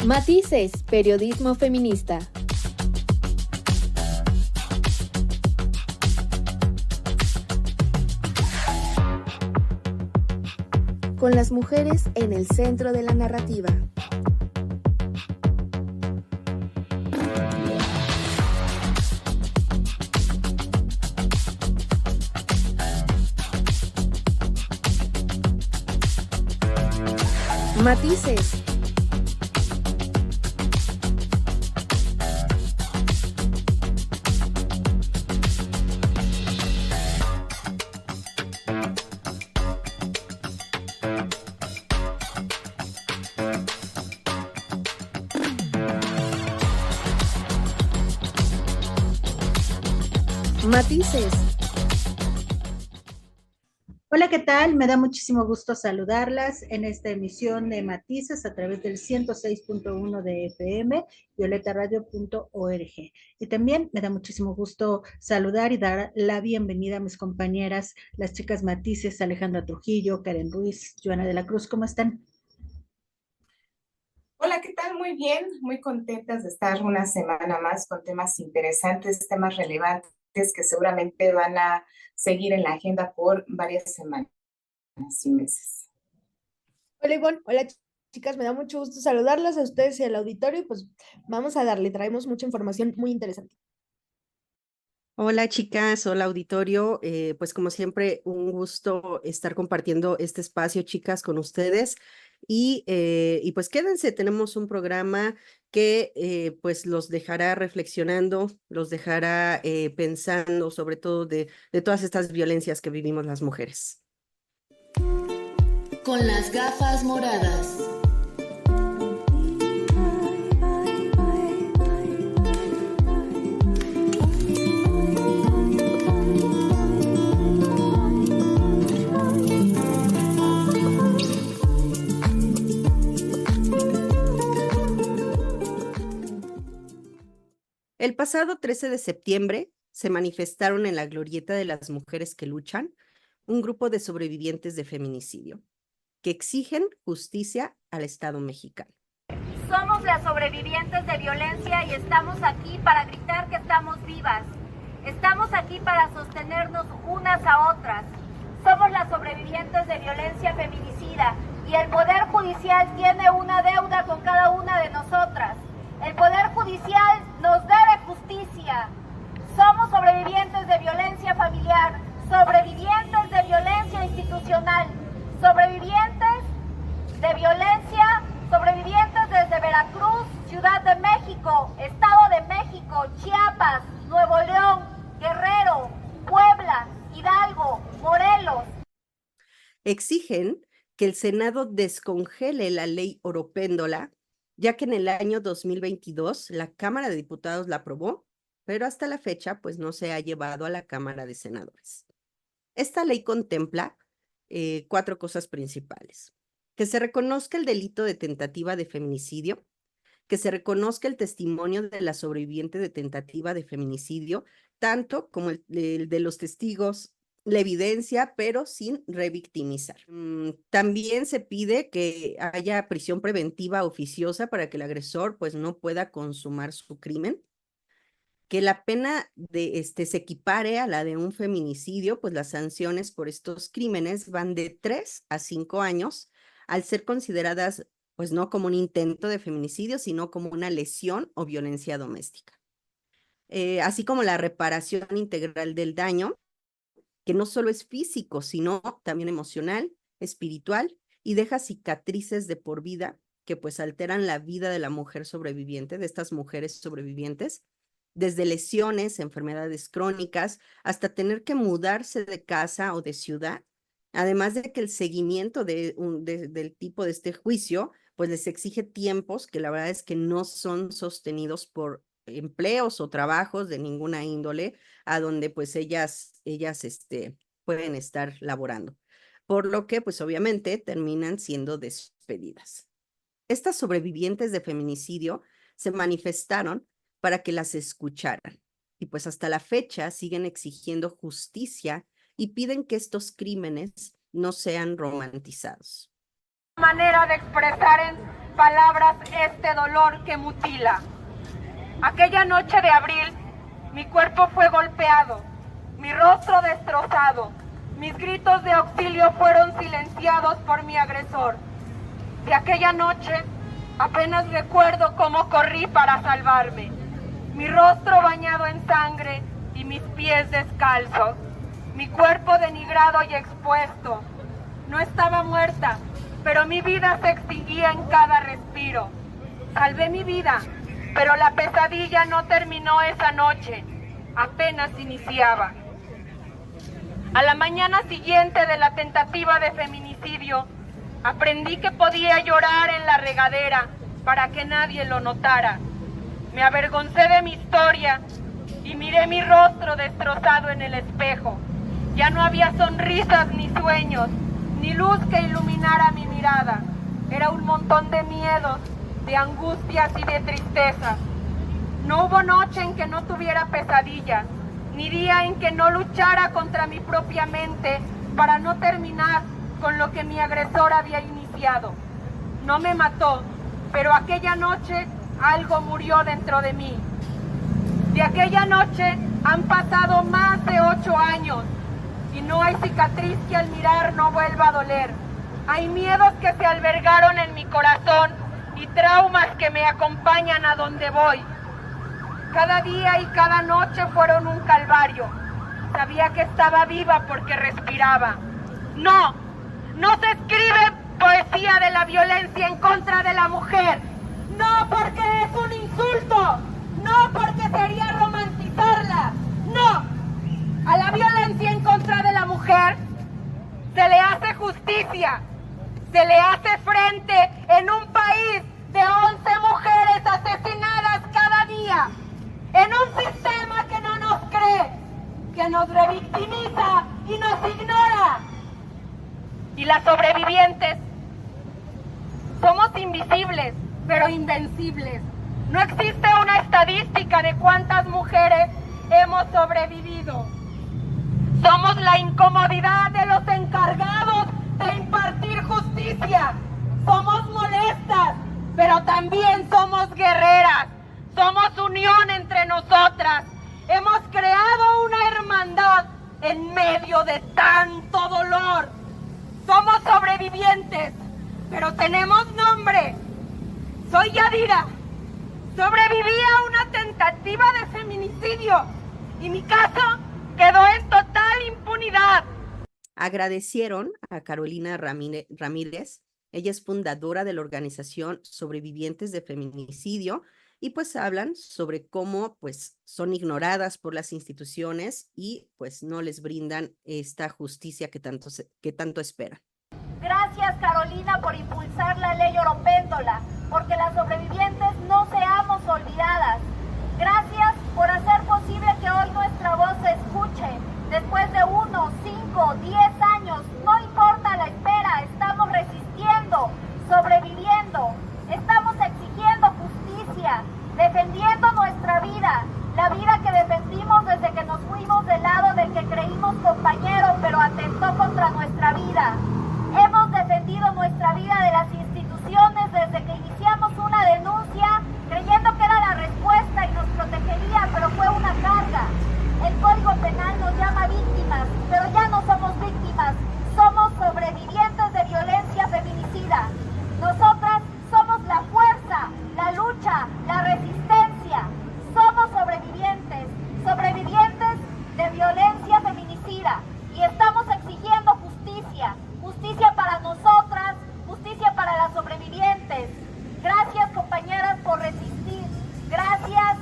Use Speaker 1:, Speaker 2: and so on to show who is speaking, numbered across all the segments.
Speaker 1: Matices, periodismo feminista. Con las mujeres en el centro de la narrativa. Matices. Matices.
Speaker 2: Hola, ¿qué tal? Me da muchísimo gusto saludarlas en esta emisión de Matices a través del 106.1 de FM, violetaradio.org. Y también me da muchísimo gusto saludar y dar la bienvenida a mis compañeras, las chicas Matices, Alejandra Trujillo, Karen Ruiz, Joana de la Cruz. ¿Cómo están?
Speaker 3: Hola, ¿qué tal? Muy bien, muy contentas de estar una semana más con temas interesantes, temas relevantes que seguramente van a seguir en la agenda por varias semanas y meses.
Speaker 4: Hola Ivonne, hola chicas, me da mucho gusto saludarlas a ustedes y al auditorio y pues vamos a darle, traemos mucha información muy interesante.
Speaker 5: Hola chicas, hola auditorio, pues como siempre un gusto estar compartiendo este espacio chicas con ustedes y pues quédense, tenemos un programa que pues los dejará reflexionando, los dejará pensando sobre todo de todas estas violencias que vivimos las mujeres.
Speaker 1: Con las gafas moradas.
Speaker 5: El pasado 13 de septiembre se manifestaron en la Glorieta de las Mujeres que Luchan un grupo de sobrevivientes de feminicidio que exigen justicia al Estado mexicano.
Speaker 6: Somos las sobrevivientes de violencia y estamos aquí para gritar que estamos vivas. Estamos aquí para sostenernos unas a otras. Somos las sobrevivientes de violencia feminicida y el Poder Judicial tiene una deuda con cada una de nosotras. El Poder Judicial nos debe justicia. Somos sobrevivientes de violencia familiar, sobrevivientes de violencia institucional, sobrevivientes de violencia, sobrevivientes desde Veracruz, Ciudad de México, Estado de México, Chiapas, Nuevo León, Guerrero, Puebla, Hidalgo, Morelos.
Speaker 5: Exigen que el Senado descongele la ley Oropéndola, ya que en el año 2022 la Cámara de Diputados la aprobó, pero hasta la fecha pues no se ha llevado a la Cámara de Senadores. Esta ley contempla 4 cosas principales: que se reconozca el delito de tentativa de feminicidio, que se reconozca el testimonio de la sobreviviente de tentativa de feminicidio, tanto como el de los testigos, la evidencia, pero sin revictimizar. También se pide que haya prisión preventiva oficiosa para que el agresor pues no pueda consumar su crimen, que la pena se equipare a la de un feminicidio, pues las sanciones por estos crímenes van de 3 a 5 años, al ser consideradas pues no como un intento de feminicidio, sino como una lesión o violencia doméstica. Así como la reparación integral del daño, que no solo es físico, sino también emocional, espiritual, y deja cicatrices de por vida que pues alteran la vida de la mujer sobreviviente, de estas mujeres sobrevivientes, desde lesiones, enfermedades crónicas, hasta tener que mudarse de casa o de ciudad, además de que el seguimiento del tipo de este juicio, pues les exige tiempos que la verdad es que no son sostenidos por empleos o trabajos de ninguna índole, a donde pues ellas pueden estar laborando. Por lo que pues obviamente terminan siendo despedidas. Estas sobrevivientes de feminicidio se manifestaron para que las escucharan y pues hasta la fecha siguen exigiendo justicia y piden que estos crímenes no sean romantizados.
Speaker 6: Manera de expresar
Speaker 7: palabras este dolor que mutila. Aquella noche de abril, mi cuerpo fue golpeado, mi rostro destrozado, mis gritos de auxilio fueron silenciados por mi agresor. De aquella noche, apenas recuerdo cómo corrí para salvarme, mi rostro bañado en sangre y mis pies descalzos, mi cuerpo denigrado y expuesto. No estaba muerta, pero mi vida se extinguía en cada respiro. Salvé mi vida, pero la pesadilla no terminó esa noche, apenas iniciaba. A la mañana siguiente de la tentativa de feminicidio, aprendí que podía llorar en la regadera para que nadie lo notara. Me avergoncé de mi historia y miré mi rostro destrozado en el espejo. Ya no había sonrisas ni sueños, ni luz que iluminara mi mirada. Era un montón de miedos, de angustias y de tristezas. No hubo noche en que no tuviera pesadillas, ni día en que no luchara contra mi propia mente para no terminar con lo que mi agresor había iniciado. No me mató, pero aquella noche algo murió dentro de mí. De aquella noche han pasado más de 8 años y no hay cicatriz que al mirar no vuelva a doler. Hay miedos que se albergaron en mi corazón y traumas que me acompañan a donde voy. Cada día y cada noche fueron un calvario. Sabía que estaba viva porque respiraba. No se escribe poesía de la violencia en contra de la mujer. No porque es un insulto. No porque sería romantizarla. No. A la violencia en contra de la mujer se le hace justicia. Se le hace frente en un país de 11 mujeres asesinadas cada día. En un sistema que no nos cree, que nos revictimiza y nos ignora. Y las sobrevivientes somos invisibles, pero invencibles. No existe una estadística de cuántas mujeres hemos sobrevivido. Somos la incomodidad de los encargados de impartir justicia. Somos molestas, pero también somos guerreras. Somos unión entre nosotras. Hemos creado una hermandad en medio de tanto dolor. Somos sobrevivientes, pero tenemos nombre. Soy Yadira. Sobreviví a una tentativa de feminicidio y mi caso quedó en total impunidad.
Speaker 5: Agradecieron a Carolina Ramírez. Ella es fundadora de la organización Sobrevivientes de Feminicidio y pues hablan sobre cómo pues son ignoradas por las instituciones y pues no les brindan esta justicia que tanto esperan.
Speaker 6: Gracias, Carolina, por impulsar la ley Oropéndola, porque las sobrevivientes no seamos olvidadas. Gracias por hacer posible que hoy nuestra voz se escuche. Después de 1, 5, 10 años, no importa la espera, estamos resistiendo, sobreviviendo, estamos exigiendo justicia, defendiendo nuestra vida, la vida que defendimos desde que nos fuimos del lado del que creímos compañero, pero atentó contra nuestra vida. Hemos defendido nuestra vida de las instituciones desde que iniciamos una denuncia, creyendo que era la respuesta y nos protegería, pero fue una carga. El Código Penal nos llama víctimas, pero ya no somos víctimas, somos sobrevivientes de violencia feminicida. Nosotras somos la fuerza, la lucha, la resistencia. Somos sobrevivientes, sobrevivientes de violencia feminicida. Y estamos exigiendo justicia, justicia para nosotras, justicia para las sobrevivientes. Gracias, compañeras, por resistir. Gracias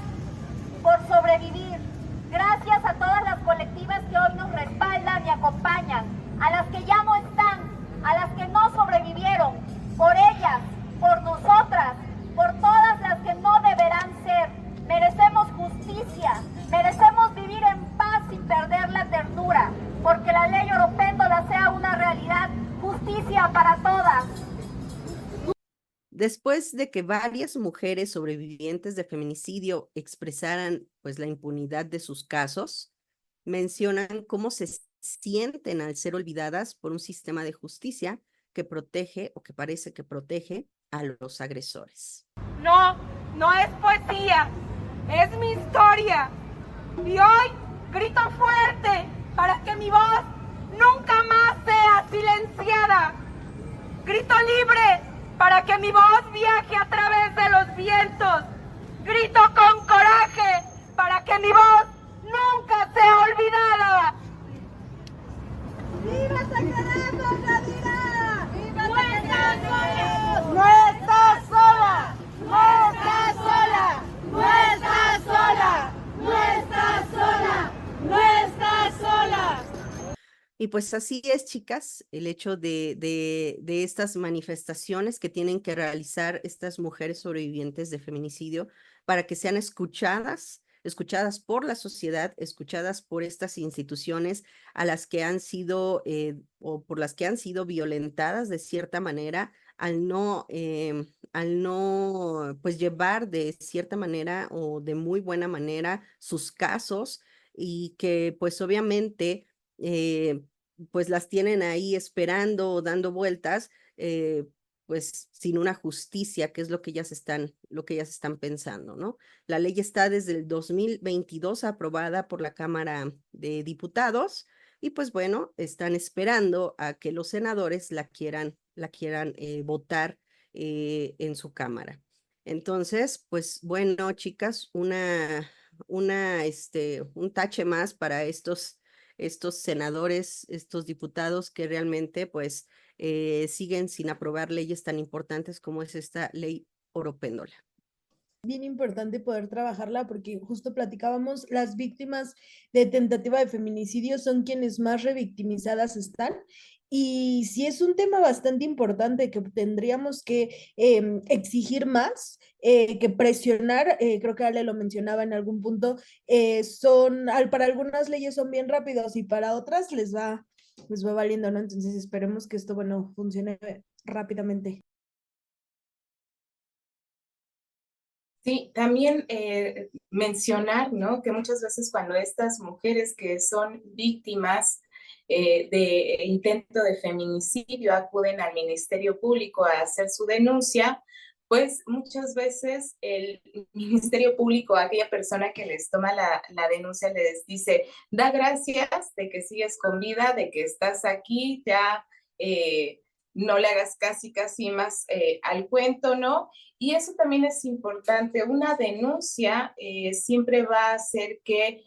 Speaker 6: por sobrevivir. Gracias a todas las colectivas que hoy nos respaldan y acompañan, a las que ya no están, a las que no sobrevivieron, por ellas, por nosotras, por todas las que no deberán ser. Merecemos justicia, merecemos vivir en paz sin perder la ternura, porque la ley Oropéndola sea una realidad, justicia para todas.
Speaker 5: Después de que varias mujeres sobrevivientes de feminicidio expresaran pues la impunidad de sus casos, mencionan cómo se sienten al ser olvidadas por un sistema de justicia que protege o que parece que protege a los agresores.
Speaker 7: No, no es poesía, es mi historia. Y hoy grito fuerte para que mi voz nunca más sea silenciada. Grito libre para que mi voz viaje a través de los vientos. Grito con coraje para que mi voz nunca sea olvidada. ¡Viva Sacramento, Yadira! ¡Viva ¡No estás sola! ¡No estás sola! ¡No estás sola! ¡No estás sola! ¡No estás sola! ¡No estás sola!
Speaker 5: Y pues así es, chicas, el hecho de estas manifestaciones que tienen que realizar estas mujeres sobrevivientes de feminicidio para que sean escuchadas por la sociedad, escuchadas por estas instituciones a las que han sido o por las que han sido violentadas de cierta manera al no pues llevar de cierta manera o de muy buena manera sus casos y que pues obviamente pues las tienen ahí esperando o dando vueltas, pues sin una justicia, que es lo que ellas están pensando, ¿no? La ley está desde el 2022 aprobada por la Cámara de Diputados y pues bueno, están esperando a que los senadores la quieran votar en su Cámara. Entonces, pues bueno, chicas, un tache más para estos senadores, estos diputados que realmente pues siguen sin aprobar leyes tan importantes como es esta ley Oropéndola.
Speaker 4: Bien importante poder trabajarla porque justo platicábamos, las víctimas de tentativa de feminicidio son quienes más revictimizadas están. Y sí es un tema bastante importante que tendríamos que exigir más, que presionar, creo que Ale lo mencionaba en algún punto, para algunas leyes son bien rápidos y para otras les va valiendo, ¿no? Entonces esperemos que esto, bueno, funcione rápidamente.
Speaker 3: Sí, también mencionar, ¿no? Que muchas veces cuando estas mujeres que son víctimas de intento de feminicidio acuden al Ministerio Público a hacer su denuncia, pues muchas veces el Ministerio Público, aquella persona que les toma la denuncia, les dice, da gracias de que sigues con vida, de que estás aquí, ya no le hagas casi más al cuento, ¿no? Y eso también es importante. Una denuncia siempre va a hacer que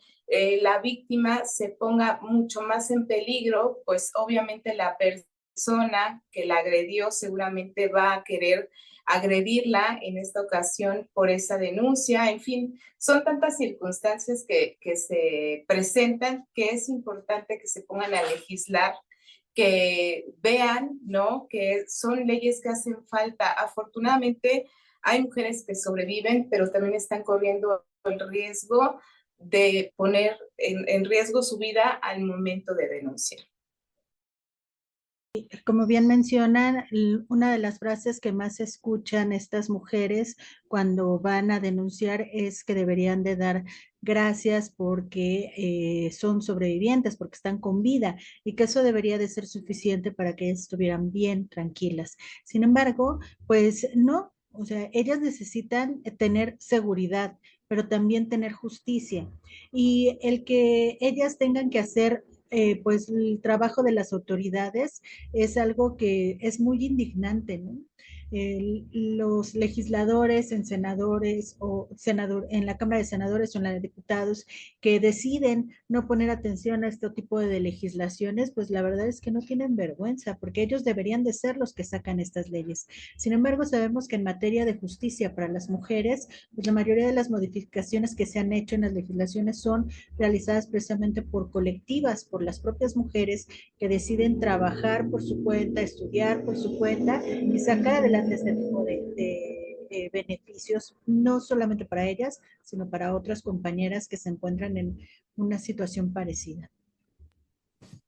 Speaker 3: la víctima se ponga mucho más en peligro, pues obviamente la persona que la agredió seguramente va a querer agredirla en esta ocasión por esa denuncia. En fin, son tantas circunstancias que se presentan que es importante que se pongan a legislar, que vean, ¿no? Que son leyes que hacen falta. Afortunadamente, hay mujeres que sobreviven, pero también están corriendo el riesgo de poner en riesgo su vida al momento de denunciar.
Speaker 2: Como bien mencionan, una de las frases que más se escuchan estas mujeres cuando van a denunciar es que deberían de dar gracias porque son sobrevivientes, porque están con vida y que eso debería de ser suficiente para que estuvieran bien tranquilas. Sin embargo, pues no, o sea, ellas necesitan tener seguridad, pero también tener justicia. Y el que ellas tengan que hacer pues el trabajo de las autoridades es algo que es muy indignante, ¿no? Los legisladores en senadores o en la Cámara de Senadores o en la de Diputados que deciden no poner atención a este tipo de legislaciones, pues la verdad es que no tienen vergüenza, porque ellos deberían de ser los que sacan estas leyes. Sin embargo, sabemos que en materia de justicia para las mujeres, pues la mayoría de las modificaciones que se han hecho en las legislaciones son realizadas precisamente por colectivas, por las propias mujeres que deciden trabajar por su cuenta, estudiar por su cuenta y sacar adelante este tipo de beneficios, no solamente para ellas, sino para otras compañeras que se encuentran en una situación parecida.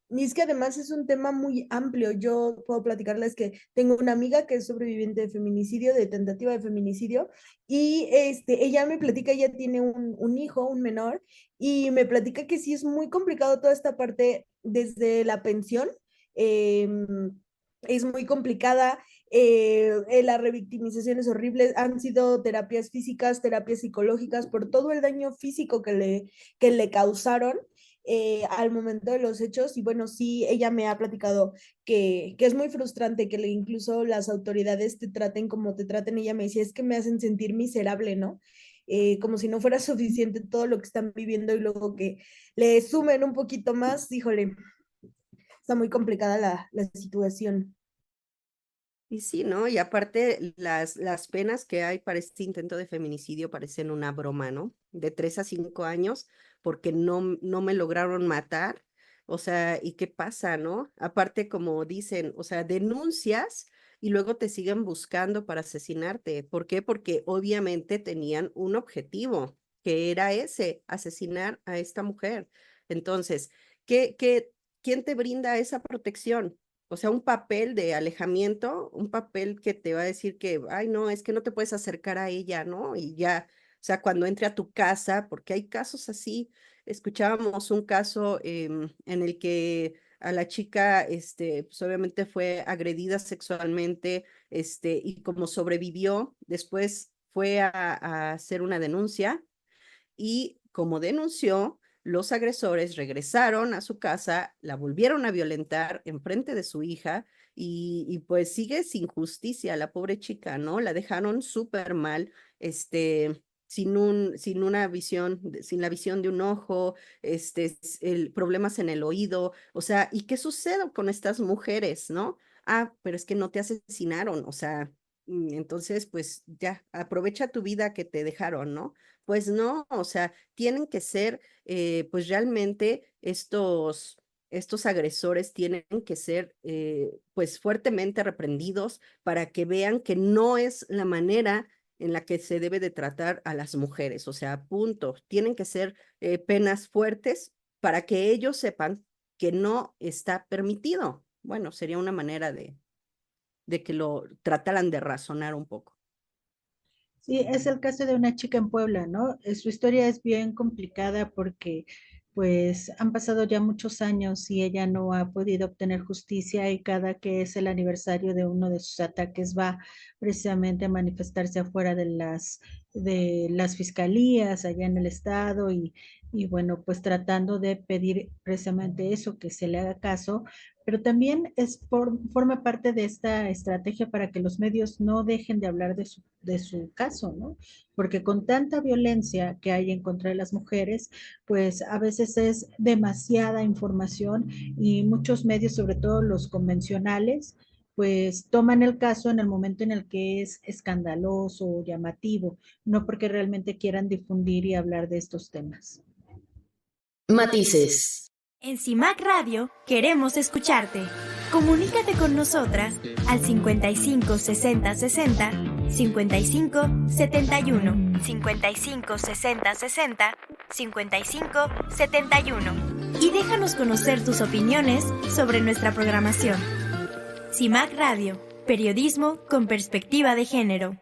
Speaker 4: Y es que además es un tema muy amplio. Yo puedo platicarles que tengo una amiga que es sobreviviente de feminicidio, de tentativa de feminicidio, y ella me platica, ella tiene un hijo, un menor, y me platica que sí es muy complicado toda esta parte desde la pensión. Es muy complicada La revictimización es horrible, han sido terapias físicas, terapias psicológicas, por todo el daño físico que le causaron al momento de los hechos. Y bueno, sí, ella me ha platicado que es muy frustrante que incluso las autoridades te traten como te traten. Ella me decía, es que me hacen sentir miserable, ¿no? Como si no fuera suficiente todo lo que están viviendo y luego que le sumen un poquito más, híjole, está muy complicada la situación.
Speaker 5: Y sí, ¿no? Y aparte, las penas que hay para este intento de feminicidio parecen una broma, ¿no? De 3 a 5 años, porque no me lograron matar. O sea, ¿y qué pasa, no? Aparte, como dicen, o sea, denuncias y luego te siguen buscando para asesinarte. ¿Por qué? Porque obviamente tenían un objetivo, que era ese, asesinar a esta mujer. Entonces, ¿quién te brinda esa protección? O sea, un papel de alejamiento, un papel que te va a decir que, ay, no, es que no te puedes acercar a ella, ¿no? Y ya, o sea, cuando entre a tu casa, porque hay casos así, escuchábamos un caso en el que a la chica, pues obviamente fue agredida sexualmente, y como sobrevivió, después fue a hacer una denuncia y como denunció, los agresores regresaron a su casa, la volvieron a violentar enfrente de su hija y pues sigue sin justicia la pobre chica, ¿no? La dejaron súper mal, sin una visión, sin la visión de un ojo, problemas en el oído, o sea, ¿y qué sucede con estas mujeres, no? Ah, pero es que no te asesinaron, o sea, entonces pues ya, aprovecha tu vida que te dejaron, ¿no? Pues no, o sea, tienen que ser, pues realmente estos agresores tienen que ser, pues fuertemente reprendidos para que vean que no es la manera en la que se debe de tratar a las mujeres, o sea, punto. Tienen que ser penas fuertes para que ellos sepan que no está permitido. Bueno, sería una manera de que lo trataran de razonar un poco.
Speaker 2: Sí, es el caso de una chica en Puebla, ¿no? Su historia es bien complicada porque pues han pasado ya muchos años y ella no ha podido obtener justicia y cada que es el aniversario de uno de sus ataques va precisamente a manifestarse afuera de las fiscalías allá en el estado y bueno, pues tratando de pedir precisamente eso, que se le haga caso, pero también forma parte de esta estrategia para que los medios no dejen de hablar de su caso, ¿no? Porque con tanta violencia que hay en contra de las mujeres, pues a veces es demasiada información y muchos medios, sobre todo los convencionales, pues toman el caso en el momento en el que es escandaloso o llamativo, no porque realmente quieran difundir y hablar de estos temas.
Speaker 8: Matices.
Speaker 9: En CIMAC Radio queremos escucharte. Comunícate con nosotras al 55 60 60 55 71 55 60 60 55 71 y déjanos conocer tus opiniones sobre nuestra programación. CIMAC Radio, periodismo con perspectiva de género.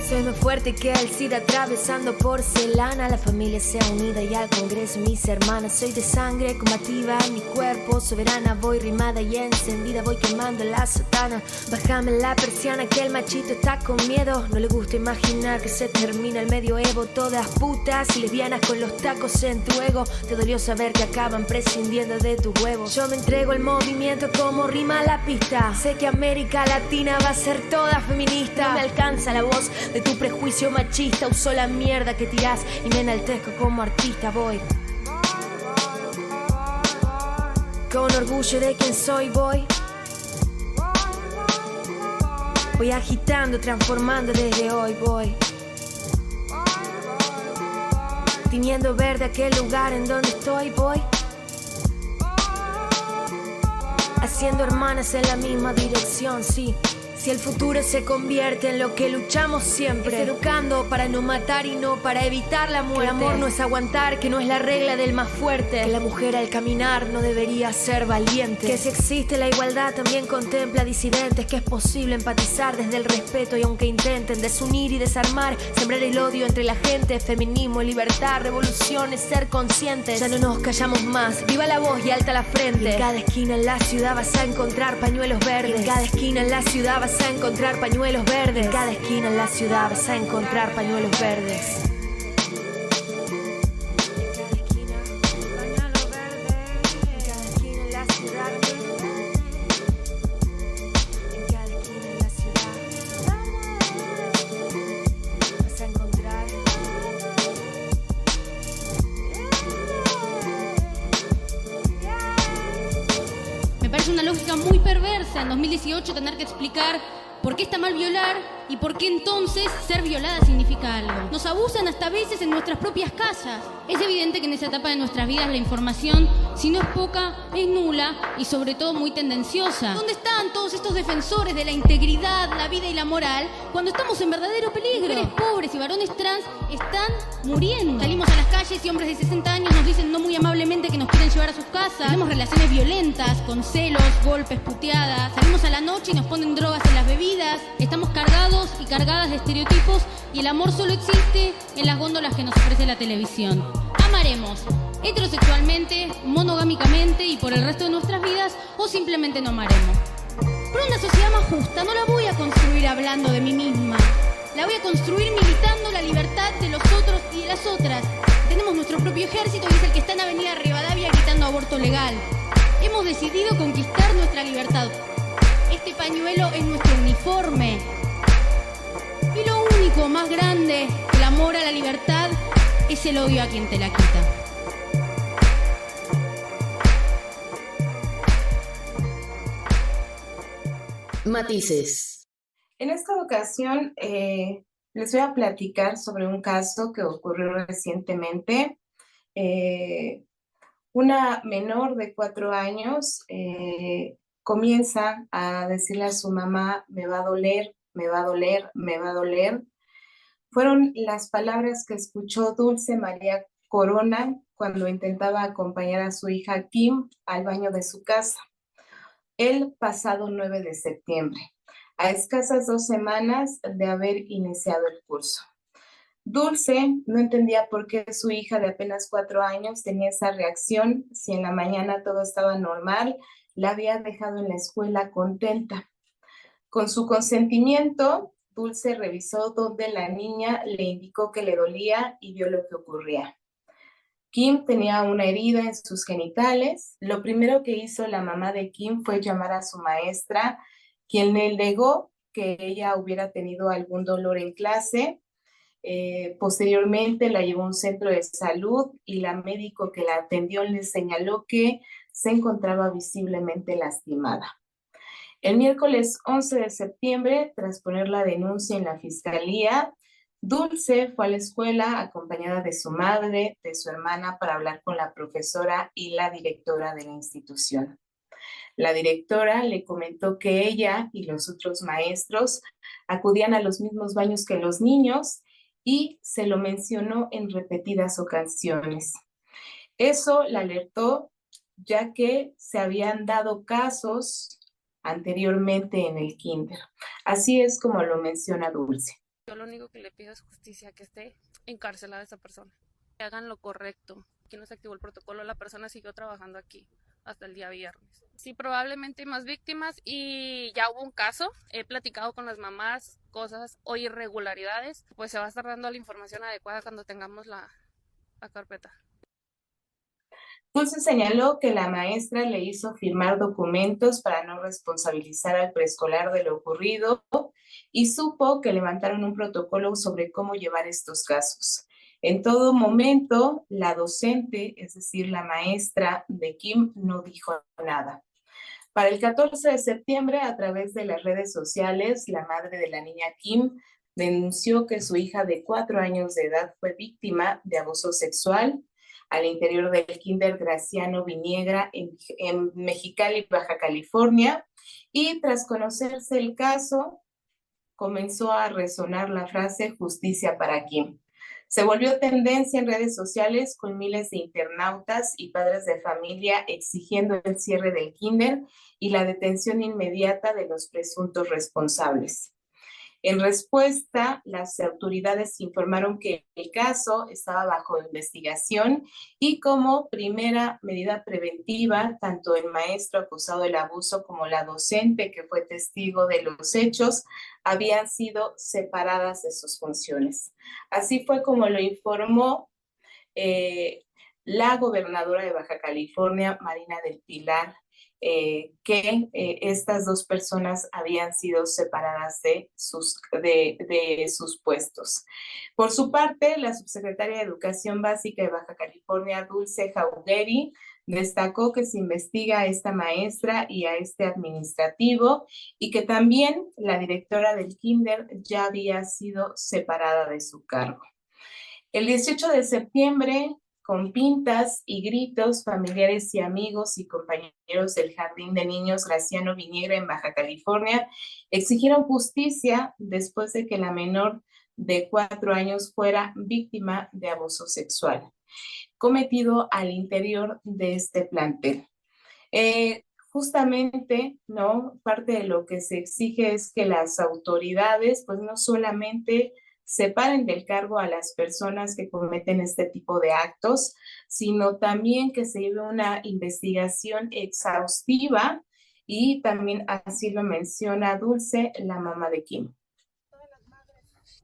Speaker 8: Soy más fuerte que el SIDA atravesando porcelana. La familia sea unida y al Congreso mis hermanas. Soy de sangre combativa en mi cuerpo soberana. Voy rimada y encendida, voy quemando la sotana. Bájame la persiana que el machito está con miedo. No le gusta imaginar que se termina el medioevo. Todas putas y lesbianas con los tacos en tu ego. Te dolió saber que acaban prescindiendo de tus huevos. Yo me entrego al movimiento como rima la pista. Sé que América Latina va a ser toda feminista. No me alcanza la voz de tu prejuicio machista. Uso la mierda que tirás y me enaltezco como artista. Voy con orgullo de quien soy, voy agitando, transformando desde hoy. Voy tiñendo verde aquel lugar en donde estoy. Voy haciendo hermanas en la misma dirección. Sí, Si el futuro se convierte en lo que luchamos siempre, es educando para no matar y no para evitar la muerte. Que el amor no es aguantar, que no es la regla del más fuerte. Que la mujer al caminar no debería ser valiente. Que si existe la igualdad también contempla disidentes. Que es posible empatizar desde el respeto y aunque intenten desunir y desarmar, sembrar el odio entre la gente. Feminismo, libertad, revolución es ser conscientes. Ya no nos callamos más, viva la voz y alta la frente. Y en cada esquina en la ciudad vas a encontrar pañuelos verdes. Y en cada esquina en la ciudad vas a encontrar pañuelos verdes. En cada esquina en la ciudad vas a encontrar pañuelos verdes.
Speaker 10: Me parece una lógica muy perversa en 2018 tener que explicar por qué está mal violar y por qué entonces ser violada significa algo. Nos abusan hasta a veces en nuestras propias casas. Es evidente que en esa etapa de nuestras vidas la información, si no es poca, es nula y sobre todo muy tendenciosa. ¿Dónde están todos estos defensores de la integridad, la vida y la moral cuando estamos en verdadero peligro? Mujeres pobres y varones trans están muriendo. Salimos a las calles y hombres de 60 años nos dicen no muy amablemente que nos quieren llevar a sus casas. Tenemos relaciones violentas, con celos, golpes, puteadas. Salimos a la noche y nos ponen drogas en las bebidas. Estamos cargados y cargadas de estereotipos y el amor solo existe en las góndolas que nos ofrece la televisión. Amaremos heterosexualmente, monogámicamente y por el resto de nuestras vidas o simplemente no amaremos. Pero una sociedad más justa no la voy a construir hablando de mí misma. La voy a construir militando la libertad de los otros y de las otras. Tenemos nuestro propio ejército y es el que está en Avenida Rivadavia gritando aborto legal. Hemos decidido conquistar nuestra libertad. Este pañuelo es nuestro uniforme. Y lo único más grande que el amor a la libertad es el odio a quien te la quita.
Speaker 1: Matices.
Speaker 3: En esta ocasión les voy a platicar sobre un caso que ocurrió recientemente. Una menor de 4 años comienza a decirle a su mamá, me va a doler, me va a doler, me va a doler. Fueron las palabras que escuchó Dulce María Corona cuando intentaba acompañar a su hija Kim al baño de su casa el pasado 9 de septiembre, a escasas 2 semanas de haber iniciado el curso. Dulce no entendía por qué su hija de apenas 4 años tenía esa reacción, si en la mañana todo estaba normal, la había dejado en la escuela contenta. Con su consentimiento, Dulce revisó donde la niña le indicó que le dolía y vio lo que ocurría. Kim tenía una herida en sus genitales. Lo primero que hizo la mamá de Kim fue llamar a su maestra, quien le negó que ella hubiera tenido algún dolor en clase. Posteriormente la llevó a un centro de salud y la médico que la atendió le señaló que se encontraba visiblemente lastimada. El miércoles 11 de septiembre, tras poner la denuncia en la fiscalía, Dulce fue a la escuela acompañada de su madre, de su hermana, para hablar con la profesora y la directora de la institución. La directora le comentó que ella y los otros maestros acudían a los mismos baños que los niños y se lo mencionó en repetidas ocasiones. Eso la alertó, ya que se habían dado casos anteriormente en el kinder. Así es como lo menciona Dulce.
Speaker 11: Yo lo único que le pido es justicia, que esté encarcelada esa persona. Que hagan lo correcto. Aquí no se activó el protocolo, la persona siguió trabajando aquí hasta el día viernes. Sí, probablemente hay más víctimas y ya hubo un caso. He platicado con las mamás cosas o irregularidades. Pues se va a estar dando la información adecuada cuando tengamos la carpeta.
Speaker 3: Dulce señaló que la maestra le hizo firmar documentos para no responsabilizar al preescolar de lo ocurrido y supo que levantaron un protocolo sobre cómo llevar estos casos. En todo momento, la docente, es decir, la maestra de Kim, no dijo nada. Para el 14 de septiembre, a través de las redes sociales, la madre de la niña Kim denunció que su hija de 4 años de edad fue víctima de abuso sexual al interior del kinder Graciano Viniegra en Mexicali, Baja California. Y tras conocerse el caso, comenzó a resonar la frase justicia para Kim. Se volvió tendencia en redes sociales con miles de internautas y padres de familia exigiendo el cierre del kinder y la detención inmediata de los presuntos responsables. En respuesta, las autoridades informaron que el caso estaba bajo investigación y como primera medida preventiva, tanto el maestro acusado del abuso como la docente que fue testigo de los hechos habían sido separadas de sus funciones. Así fue como lo informó la gobernadora de Baja California, Marina del Pilar, que estas dos personas habían sido separadas de sus puestos. Por su parte, la subsecretaria de Educación Básica de Baja California, Dulce Jauregui, destacó que se investiga a esta maestra y a este administrativo y que también la directora del kinder ya había sido separada de su cargo. El 18 de septiembre, con pintas y gritos, familiares y amigos y compañeros del Jardín de Niños Graciano Viniegra en Baja California exigieron justicia después de que la menor de 4 años fuera víctima de abuso sexual cometido al interior de este plantel. Justamente, ¿no? Parte de lo que se exige es que las autoridades, pues no solamente separen del cargo a las personas que cometen este tipo de actos, sino también que se lleve una investigación exhaustiva y también así lo menciona Dulce, la mamá de Kim.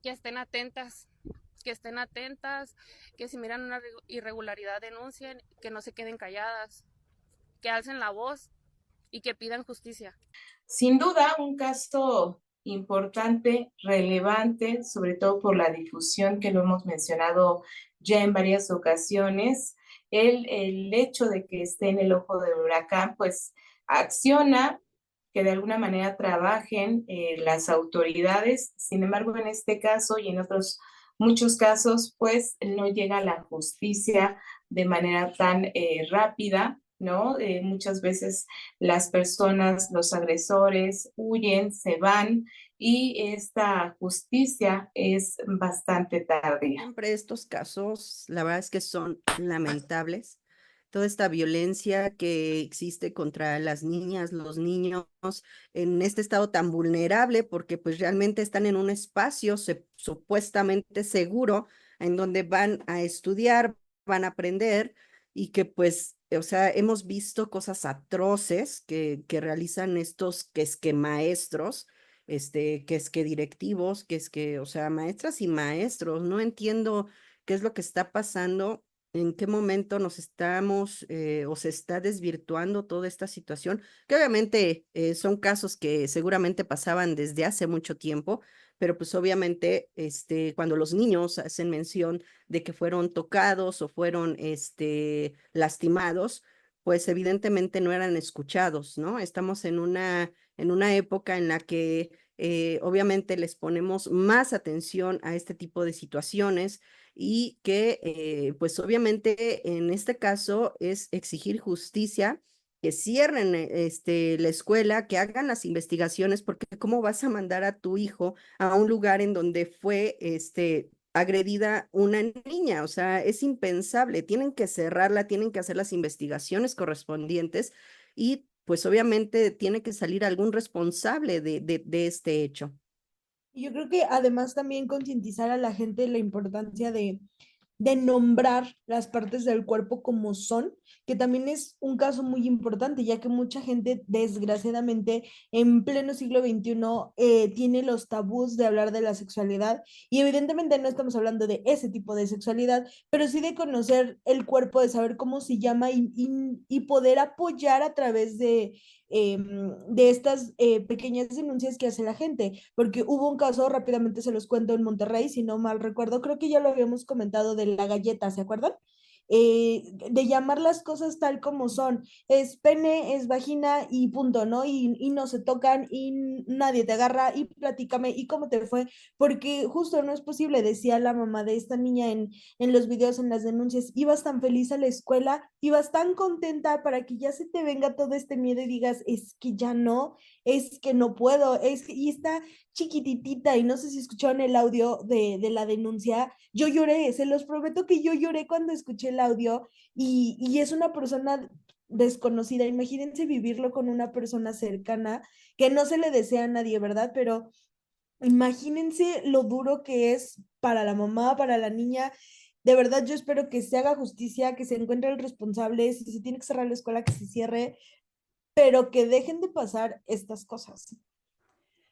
Speaker 11: Que estén atentas, que si miran una irregularidad denuncien, que no se queden calladas, que alcen la voz y que pidan justicia.
Speaker 3: Sin duda, un caso importante, relevante, sobre todo por la difusión que lo hemos mencionado ya en varias ocasiones. El hecho de que esté en el ojo del huracán, pues acciona que de alguna manera trabajen las autoridades. Sin embargo, en este caso y en otros muchos casos, pues no llega a la justicia de manera tan rápida, ¿no? Muchas veces las personas, los agresores, huyen, se van y esta justicia es bastante tardía.
Speaker 5: Siempre estos casos, la verdad es que son lamentables. Toda esta violencia que existe contra las niñas, los niños, en este estado tan vulnerable, porque pues realmente están en un espacio supuestamente seguro, en donde van a estudiar, van a aprender, y que pues, o sea, hemos visto cosas atroces que realizan estos que es que maestros, que es que directivos, que es que, o sea, maestras y maestros. No entiendo qué es lo que está pasando, en qué momento nos estamos o se está desvirtuando toda esta situación, que obviamente son casos que seguramente pasaban desde hace mucho tiempo, pero pues obviamente cuando los niños hacen mención de que fueron tocados o fueron lastimados, pues evidentemente no eran escuchados, ¿no? Estamos en una época en la que obviamente les ponemos más atención a este tipo de situaciones y que pues obviamente en este caso es exigir justicia, que cierren la escuela, que hagan las investigaciones, porque ¿cómo vas a mandar a tu hijo a un lugar en donde fue agredida una niña? O sea, es impensable, tienen que cerrarla, tienen que hacer las investigaciones correspondientes y pues obviamente tiene que salir algún responsable de este hecho.
Speaker 4: Yo creo que además también concientizar a la gente la importancia de nombrar las partes del cuerpo como son, que también es un caso muy importante, ya que mucha gente, desgraciadamente, en pleno siglo XXI, tiene los tabús de hablar de la sexualidad, y evidentemente no estamos hablando de ese tipo de sexualidad, pero sí de conocer el cuerpo, de saber cómo se llama y poder apoyar a través de estas pequeñas denuncias que hace la gente, porque hubo un caso, rápidamente se los cuento, en Monterrey, si no mal recuerdo, creo que ya lo habíamos comentado, de la galleta, ¿se acuerdan? de llamar las cosas tal como son. Es pene, es vagina y punto, ¿no? Y no se tocan y nadie te agarra y platícame y cómo te fue, porque justo no es posible, decía la mamá de esta niña en los videos, en las denuncias, ibas tan feliz a la escuela, ibas tan contenta para que ya se te venga todo este miedo y digas, es que ya no, es que no puedo, y está chiquititita y no sé si escucharon el audio de la denuncia, yo lloré, se los prometo que yo lloré cuando escuché el audio y es una persona desconocida, imagínense vivirlo con una persona cercana que no se le desea a nadie, ¿verdad? Pero imagínense lo duro que es para la mamá, para la niña. De verdad, yo espero que se haga justicia, que se encuentre el responsable, si se tiene que cerrar la escuela, que se cierre, pero que dejen de pasar estas cosas.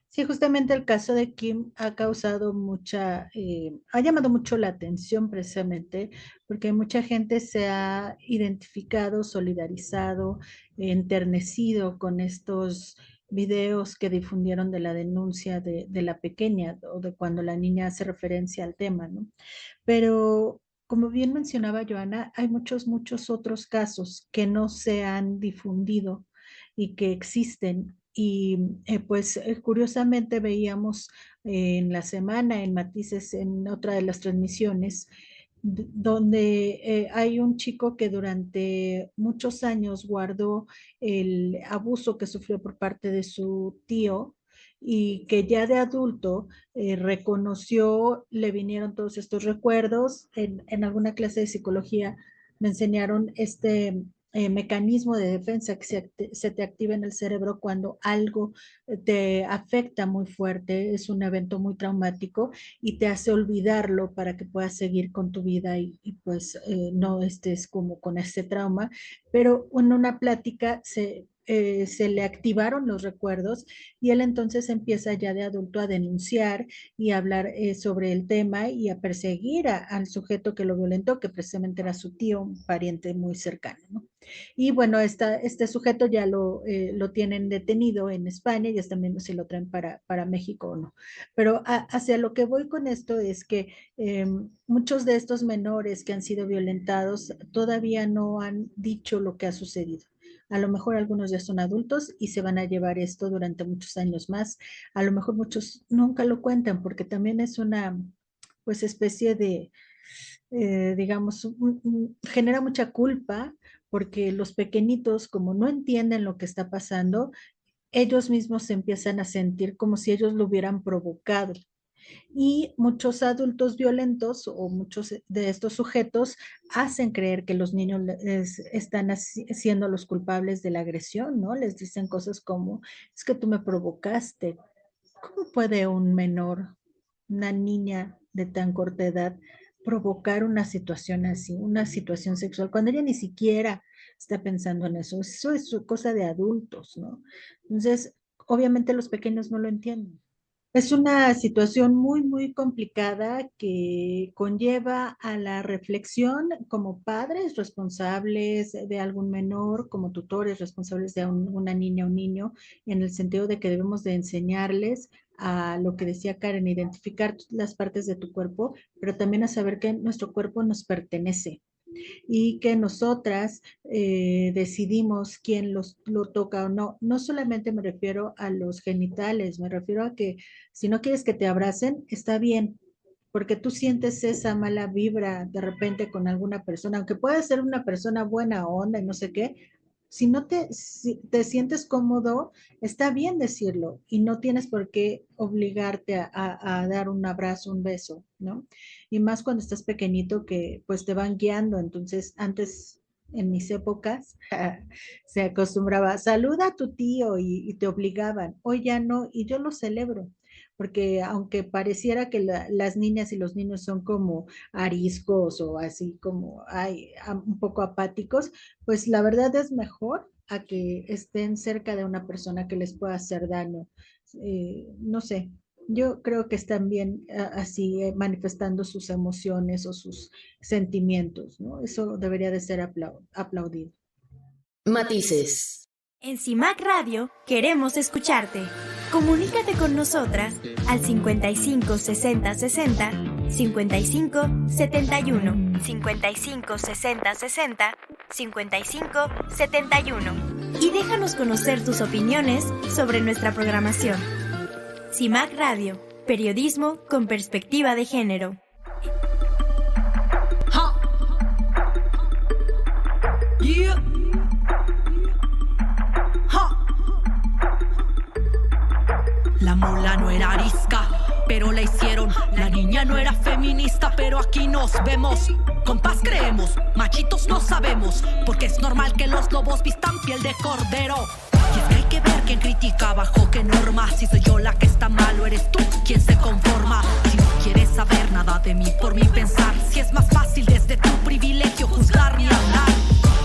Speaker 2: Sí, justamente el caso de Kim ha causado ha llamado mucho la atención precisamente porque mucha gente se ha identificado, solidarizado, enternecido con estos videos que difundieron de la denuncia de la pequeña o de cuando la niña hace referencia al tema, ¿no? Pero como bien mencionaba Joana, hay muchos otros casos que no se han difundido y que existen. Y curiosamente veíamos en la semana en Matices, en otra de las transmisiones, donde hay un chico que durante muchos años guardó el abuso que sufrió por parte de su tío y que ya de adulto reconoció, le vinieron todos estos recuerdos. En alguna clase de psicología me enseñaron este mecanismo de defensa que se te activa en el cerebro cuando algo te afecta muy fuerte, es un evento muy traumático y te hace olvidarlo para que puedas seguir con tu vida no estés como con ese trauma. Pero en una plática se le activaron los recuerdos y él entonces empieza ya de adulto a denunciar y a hablar sobre el tema y a perseguir al sujeto que lo violentó, que precisamente era su tío, un pariente muy cercano, ¿no? Y bueno, este sujeto ya lo tienen detenido en España y están viendo si lo traen para México o no. Pero hacia lo que voy con esto es que muchos de estos menores que han sido violentados todavía no han dicho lo que ha sucedido. A lo mejor algunos ya son adultos y se van a llevar esto durante muchos años más. A lo mejor muchos nunca lo cuentan porque también es una especie de, digamos, genera mucha culpa porque los pequeñitos, como no entienden lo que está pasando, ellos mismos se empiezan a sentir como si ellos lo hubieran provocado. Y muchos adultos violentos o muchos de estos sujetos hacen creer que los niños están siendo los culpables de la agresión, ¿no? Les dicen cosas como, es que tú me provocaste. ¿Cómo puede un menor, una niña de tan corta edad, provocar una situación así, una situación sexual, cuando ella ni siquiera está pensando en eso? Eso es cosa de adultos, ¿no? Entonces, obviamente los pequeños no lo entienden. Es una situación muy complicada que conlleva a la reflexión como padres responsables de algún menor, como tutores responsables de una niña o un niño, en el sentido de que debemos de enseñarles a lo que decía Karen, identificar las partes de tu cuerpo, pero también a saber que nuestro cuerpo nos pertenece y que nosotras decidimos quién lo toca o no. No solamente me refiero a los genitales, me refiero a que si no quieres que te abracen, está bien, porque tú sientes esa mala vibra de repente con alguna persona, aunque pueda ser una persona buena onda y no sé qué. Si te sientes cómodo, está bien decirlo y no tienes por qué obligarte a dar un abrazo, un beso, ¿no? Y más cuando estás pequeñito que pues te van guiando. Entonces, antes, en mis épocas, se acostumbraba, saluda a tu tío y te obligaban. Hoy ya no, y yo lo celebro, porque aunque pareciera que las niñas y los niños son como ariscos o así como un poco apáticos, pues la verdad es mejor a que estén cerca de una persona que les pueda hacer daño. No sé, yo creo que están bien así manifestando sus emociones o sus sentimientos, ¿no? Eso debería de ser aplaudido.
Speaker 12: Matices.
Speaker 9: En CIMAC Radio queremos escucharte. Comunícate con nosotras al 55 60 60 55 71 55 60 60 55 71 y déjanos conocer tus opiniones sobre nuestra programación. CIMAC Radio, periodismo con perspectiva de género.
Speaker 12: Yeah. La mula no era arisca, pero la hicieron. La niña no era feminista, pero aquí nos vemos. Con paz creemos, machitos no sabemos, porque es normal que los lobos vistan piel de cordero. Y es que hay que ver quién critica bajo qué norma. Si soy yo la que está mal o eres tú quien se conforma. Si no quieres saber nada de mí por mi pensar, si es más fácil desde tu privilegio juzgar ni hablar.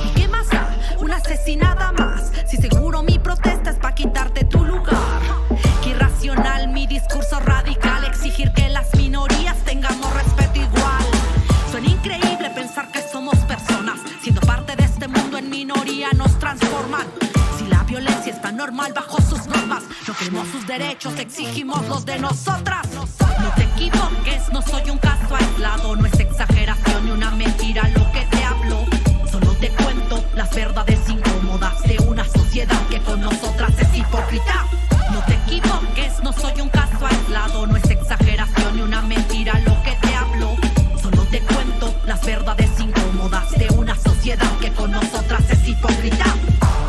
Speaker 12: ¿Y qué más da? Una asesinada más. Si seguro mi protesta es pa' quitarte tu lugar. Qué irracional mi discurso radical, exigir que las minorías tengamos respeto igual. Suena increíble pensar que somos personas, siendo parte de este mundo en minoría nos transforman. Si la violencia está normal bajo sus normas, no queremos sus derechos, exigimos los de nosotras. No te equivoques, no soy un caso aislado, no es exageración ni una mentira lo que te hablo. Solo te cuento las verdades incómodas de una sociedad que con nosotras es hipócrita. No te equivoques, no soy un caso aislado, no es exageración ni una mentira lo que te hablo. Solo te cuento las verdades incómodas de una sociedad que con nosotras es hipócrita.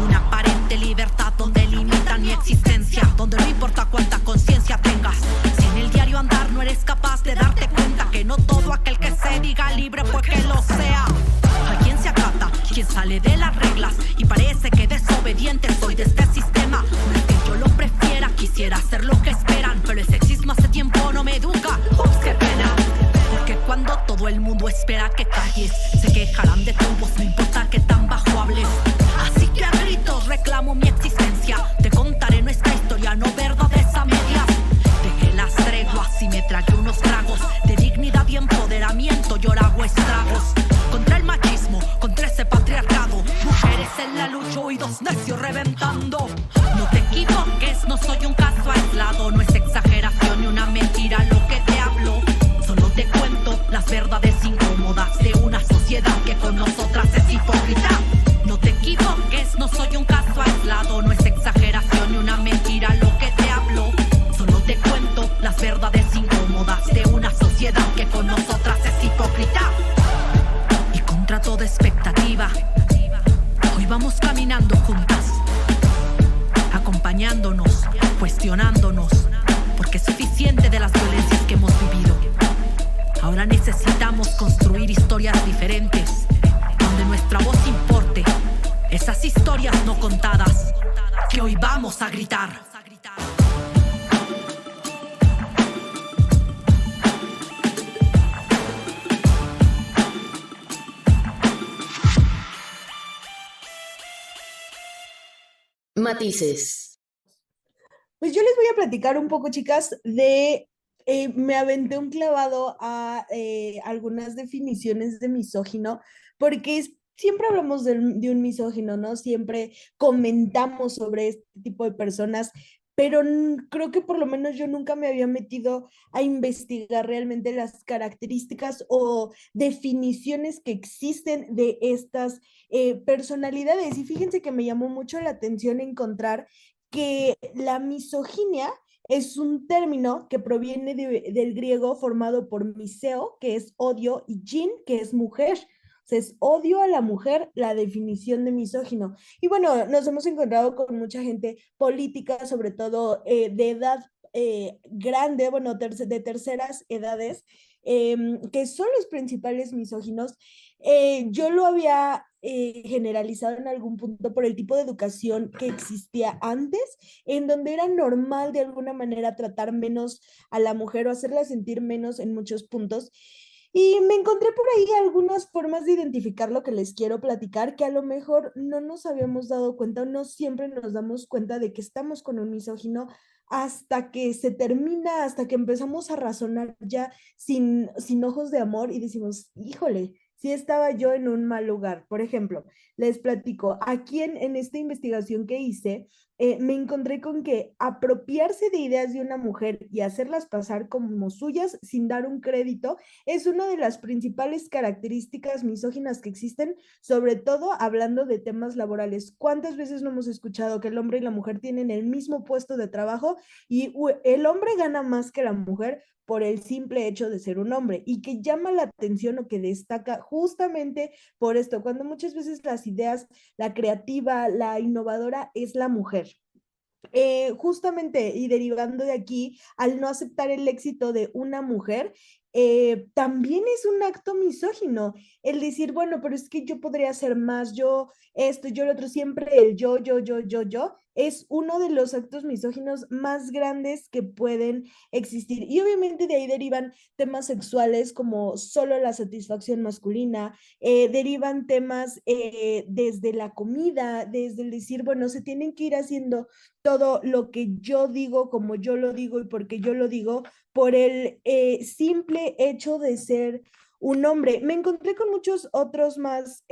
Speaker 12: Una aparente libertad donde limitan mi existencia, donde no importa cuánta conciencia tengas. Si en el diario andar no eres capaz de darte cuenta que no todo aquel que se diga libre pues que lo sea. ¿A quién se acata? ¿Quién sale de las reglas? Y parece que desobediente soy de este sistema. No es que yo lo prefiera, quisiera hacer lo que esperan, pero el sexismo hace tiempo no me educa. ¡Ups, qué pena! Porque cuando todo el mundo espera que calles, se quejarán de tu voz, no importa que tan bajo hables. Así que a gritos reclamo mi existencia. Te contaré nuestra historia, no verdades a medias. Dejé las treguas y me tragué unos tragos de dignidad y empoderamiento, yo ahora hago estragos. Contra el machismo, contra ese patriarcado, mujeres en la lucha, oídos necios reventando. No te equivoques, no soy un caso aislado, no es exageración ni una mentira lo que te hablo. Solo te cuento las verdades incómodas de una sociedad que con nosotras es hipócrita. No te equivoques, no soy un caso aislado, no es exageración ni una mentira lo que te hablo. Solo te cuento las verdades incómodas de una sociedad que con nosotras es hipócrita. Y contra toda expectativa, hoy vamos caminando juntas, acompañándonos, cuestionándonos, porque es suficiente de las violencias que hemos vivido. Ahora necesitamos construir historias diferentes, donde nuestra voz importe, esas historias no contadas, que hoy vamos a gritar.
Speaker 1: Matices.
Speaker 4: Pues yo les voy a platicar un poco, chicas, de me aventé un clavado a algunas definiciones de misógino, porque siempre hablamos de un misógino, ¿no? Siempre comentamos sobre este tipo de personas, pero creo que por lo menos yo nunca me había metido a investigar realmente las características o definiciones que existen de estas personalidades. Y fíjense que me llamó mucho la atención encontrar que la misoginia es un término que proviene del griego formado por miseo, que es odio, y gin, que es mujer. O sea, es odio a la mujer, la definición de misógino. Y bueno, nos hemos encontrado con mucha gente política, sobre todo de edad grande, bueno, de terceras edades, que son los principales misóginos. Yo lo había generalizado en algún punto por el tipo de educación que existía antes, en donde era normal de alguna manera tratar menos a la mujer o hacerla sentir menos en muchos puntos. Y me encontré por ahí algunas formas de identificar lo que les quiero platicar, que a lo mejor no nos habíamos dado cuenta, o no siempre nos damos cuenta de que estamos con un misógino hasta que se termina, hasta que empezamos a razonar ya sin ojos de amor y decimos, híjole, si estaba yo en un mal lugar. Por ejemplo, les platico, aquí en esta investigación que hice, me encontré con que apropiarse de ideas de una mujer y hacerlas pasar como suyas sin dar un crédito es una de las principales características misóginas que existen, sobre todo hablando de temas laborales. ¿Cuántas veces no hemos escuchado que el hombre y la mujer tienen el mismo puesto de trabajo y el hombre gana más que la mujer por el simple hecho de ser un hombre y que llama la atención o que destaca justamente por esto, cuando muchas veces las ideas, la creativa, la innovadora es la mujer? Justamente y derivando de aquí, al no aceptar el éxito de una mujer, también es un acto misógino el decir, bueno, pero es que yo podría hacer más, yo esto, yo lo otro, siempre el yo, es uno de los actos misóginos más grandes que pueden existir. Y obviamente de ahí derivan temas sexuales como solo la satisfacción masculina, derivan temas desde la comida, desde el decir, bueno, se tienen que ir haciendo todo lo que yo digo, como yo lo digo y porque yo lo digo, por el simple hecho de ser un hombre. Me encontré con muchos otros más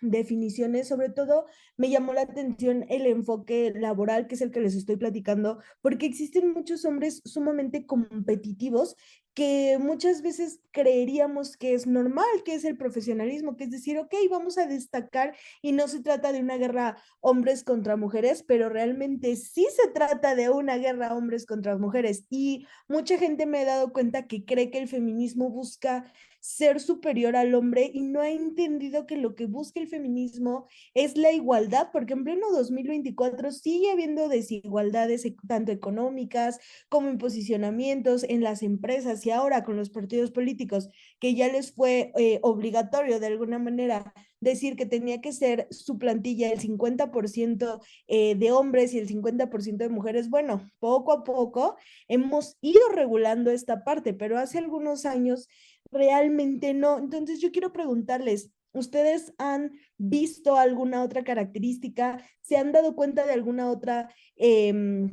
Speaker 4: definiciones, sobre todo me llamó la atención el enfoque laboral, que es el que les estoy platicando, porque existen muchos hombres sumamente competitivos que muchas veces creeríamos que es normal, que es el profesionalismo, que es decir, ok, vamos a destacar y no se trata de una guerra hombres contra mujeres, pero realmente sí se trata de una guerra hombres contra mujeres. Y mucha gente me ha dado cuenta que cree que el feminismo busca ser superior al hombre y no ha entendido que lo que busca el feminismo es la igualdad, porque en pleno 2024 sigue habiendo desigualdades tanto económicas como en posicionamientos en las empresas y ahora con los partidos políticos, que ya les fue obligatorio de alguna manera decir que tenía que ser su plantilla el 50% de hombres y el 50% de mujeres. Bueno, poco a poco hemos ido regulando esta parte, pero hace algunos años realmente no. Entonces yo quiero preguntarles, ¿ustedes han visto alguna otra característica? ¿Se han dado cuenta de alguna otra red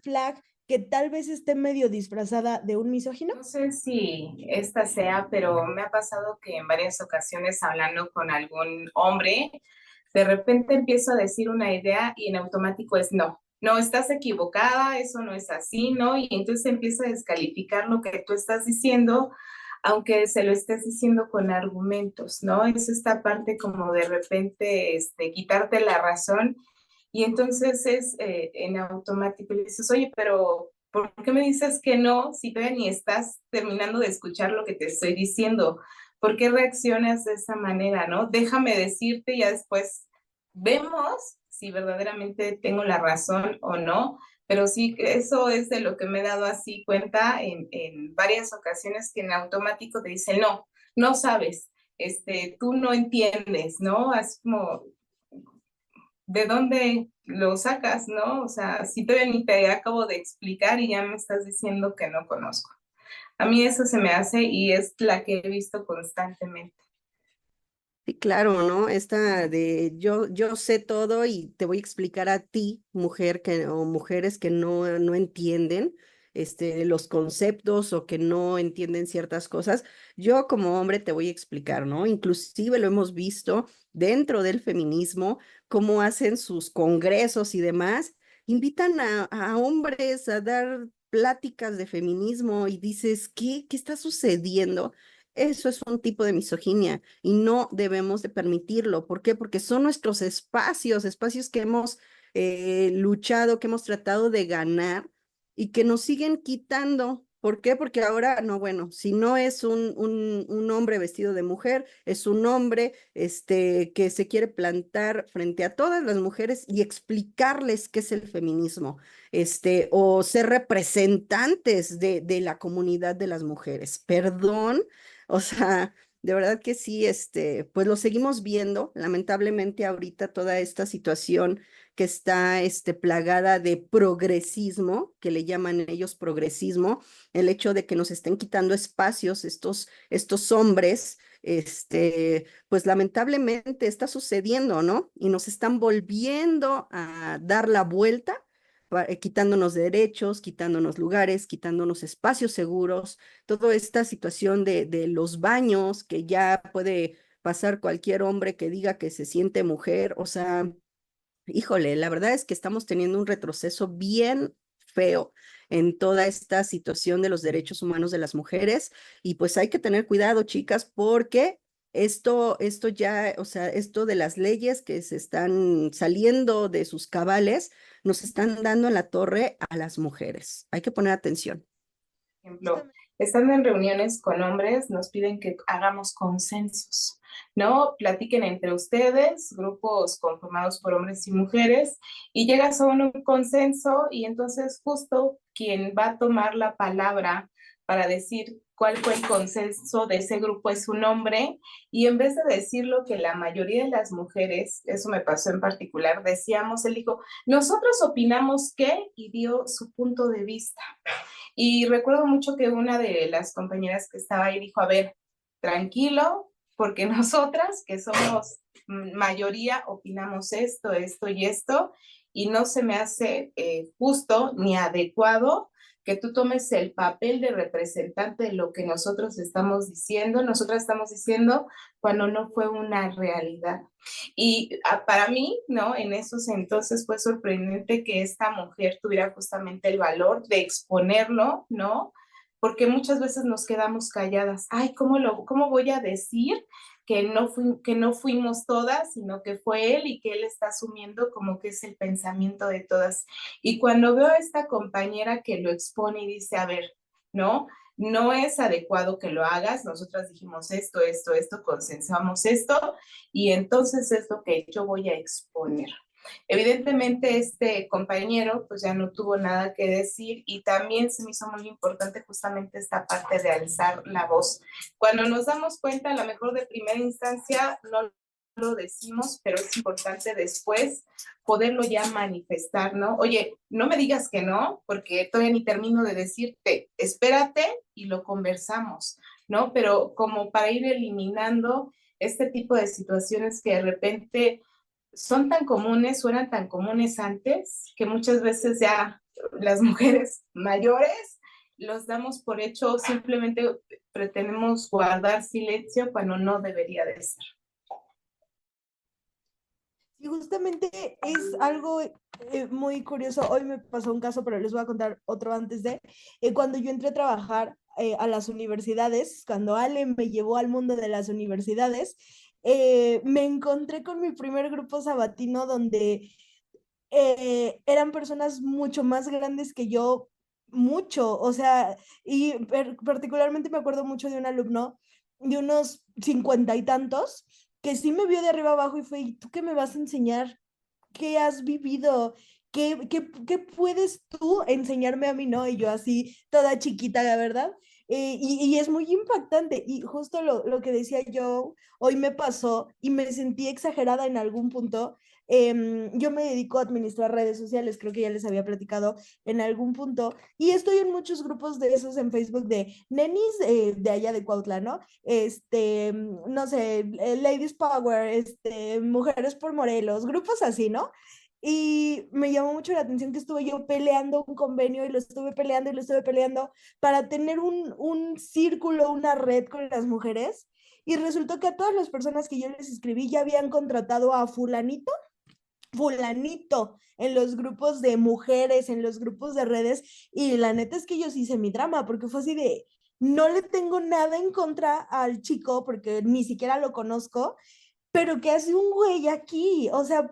Speaker 4: flag que tal vez esté medio disfrazada de un misógino?
Speaker 3: No sé si esta sea, pero me ha pasado que en varias ocasiones hablando con algún hombre, de repente empiezo a decir una idea y en automático es no. No, estás equivocada, eso no es así, ¿no? Y entonces empieza a descalificar lo que tú estás diciendo, aunque se lo estés diciendo con argumentos, ¿no? Es esta parte como de repente quitarte la razón y entonces es en automático le dices, oye, pero ¿por qué me dices que no si todavía ni estás terminando de escuchar lo que te estoy diciendo? ¿Por qué reaccionas de esa manera, no? Déjame decirte y ya después vemos si verdaderamente tengo la razón o no, pero sí, eso es de lo que me he dado así cuenta en varias ocasiones que en automático te dicen, no, no sabes, tú no entiendes, ¿no? Así como, ¿de dónde lo sacas, no? O sea, si todavía ni te acabo de explicar y ya me estás diciendo que no conozco. A mí eso se me hace y es la que he visto constantemente.
Speaker 5: Sí, claro, ¿no? Esta de yo sé todo y te voy a explicar a ti, mujer o mujeres que no entienden los conceptos o que no entienden ciertas cosas. Yo como hombre te voy a explicar, ¿no? Inclusive lo hemos visto dentro del feminismo, cómo hacen sus congresos y demás, invitan a hombres a dar pláticas de feminismo y dices, ¿qué está sucediendo? Eso es un tipo de misoginia y no debemos de permitirlo. ¿Por qué? Porque son nuestros espacios que hemos luchado, que hemos tratado de ganar y que nos siguen quitando. ¿Por qué? Porque ahora, no, bueno, si no es un hombre vestido de mujer, es un hombre que se quiere plantar frente a todas las mujeres y explicarles qué es el feminismo, o ser representantes de la comunidad de las mujeres. Perdón. O sea, de verdad que sí, pues lo seguimos viendo, lamentablemente ahorita toda esta situación que está plagada de progresismo, que le llaman ellos progresismo, el hecho de que nos estén quitando espacios estos hombres, pues lamentablemente está sucediendo, ¿no? Y nos están volviendo a dar la vuelta quitándonos derechos, quitándonos lugares, quitándonos espacios seguros, toda esta situación de los baños, que ya puede pasar cualquier hombre que diga que se siente mujer, o sea, híjole, la verdad es que estamos teniendo un retroceso bien feo en toda esta situación de los derechos humanos de las mujeres, y pues hay que tener cuidado, chicas, porque esto ya, o sea, esto de las leyes que se están saliendo de sus cabales, nos están dando en la torre a las mujeres. Hay que poner atención.
Speaker 3: Por ejemplo, estando en reuniones con hombres, nos piden que hagamos consensos, ¿no? Platiquen entre ustedes, grupos conformados por hombres y mujeres, y llegas a un consenso, y entonces justo quien va a tomar la palabra para decir cuál fue el consenso de ese grupo es un hombre, y en vez de decir lo que la mayoría de las mujeres, eso me pasó en particular, decíamos, él dijo, nosotros opinamos que, y dio su punto de vista. Y recuerdo mucho que una de las compañeras que estaba ahí dijo, a ver, tranquilo, porque nosotras, que somos mayoría, opinamos esto, esto y esto, y no se me hace justo ni adecuado que tú tomes el papel de representante de lo que nosotros estamos diciendo, nosotras estamos diciendo cuando no fue una realidad. Y para mí, ¿no? En esos entonces fue sorprendente que esta mujer tuviera justamente el valor de exponerlo, ¿no? Porque muchas veces nos quedamos calladas. Ay, ¿cómo voy a decir que no fuimos todas, sino que fue él, y que él está asumiendo como que es el pensamiento de todas? Y cuando veo a esta compañera que lo expone y dice, a ver, ¿no? No es adecuado que lo hagas, nosotras dijimos esto, consensuamos esto, y entonces es lo que yo voy a exponer. Evidentemente este compañero pues ya no tuvo nada que decir, y también se me hizo muy importante justamente esta parte de alzar la voz. Cuando nos damos cuenta, a lo mejor de primera instancia no lo decimos, pero es importante después poderlo ya manifestar, ¿no? Oye, no me digas que no, porque todavía ni termino de decirte, espérate y lo conversamos, ¿no? Pero como para ir eliminando este tipo de situaciones que de repente son tan comunes o eran tan comunes antes, que muchas veces ya las mujeres mayores los damos por hecho, simplemente pretendemos guardar silencio cuando no debería de ser.
Speaker 4: Y justamente es algo muy curioso. Hoy me pasó un caso, pero les voy a contar otro antes de. Cuando yo entré a trabajar a las universidades, cuando Ale me llevó al mundo de las universidades, me encontré con mi primer grupo sabatino donde eran personas mucho más grandes que yo, mucho, o sea, y particularmente me acuerdo mucho de un alumno de unos 50 y tantos, que sí me vio de arriba abajo y fue, ¿y tú qué me vas a enseñar? ¿Qué has vivido? ¿Qué puedes tú enseñarme a mí, no? Y yo así, toda chiquita, la verdad. Y es muy impactante, y justo lo que decía yo, hoy me pasó y me sentí exagerada en algún punto. Yo me dedico a administrar redes sociales, creo que ya les había platicado en algún punto, y estoy en muchos grupos de esos en Facebook de nenis de allá de Cuautla, ¿no? No sé, Ladies Power, Mujeres por Morelos, grupos así, ¿no? Y me llamó mucho la atención que estuve yo peleando un convenio, y lo estuve peleando y lo estuve peleando para tener un círculo, una red con las mujeres, y resultó que a todas las personas que yo les escribí ya habían contratado a fulanito en los grupos de mujeres, en los grupos de redes, y la neta es que yo sí hice mi drama, porque fue así de, no le tengo nada en contra al chico, porque ni siquiera lo conozco, pero ¿qué hace un güey aquí? O sea,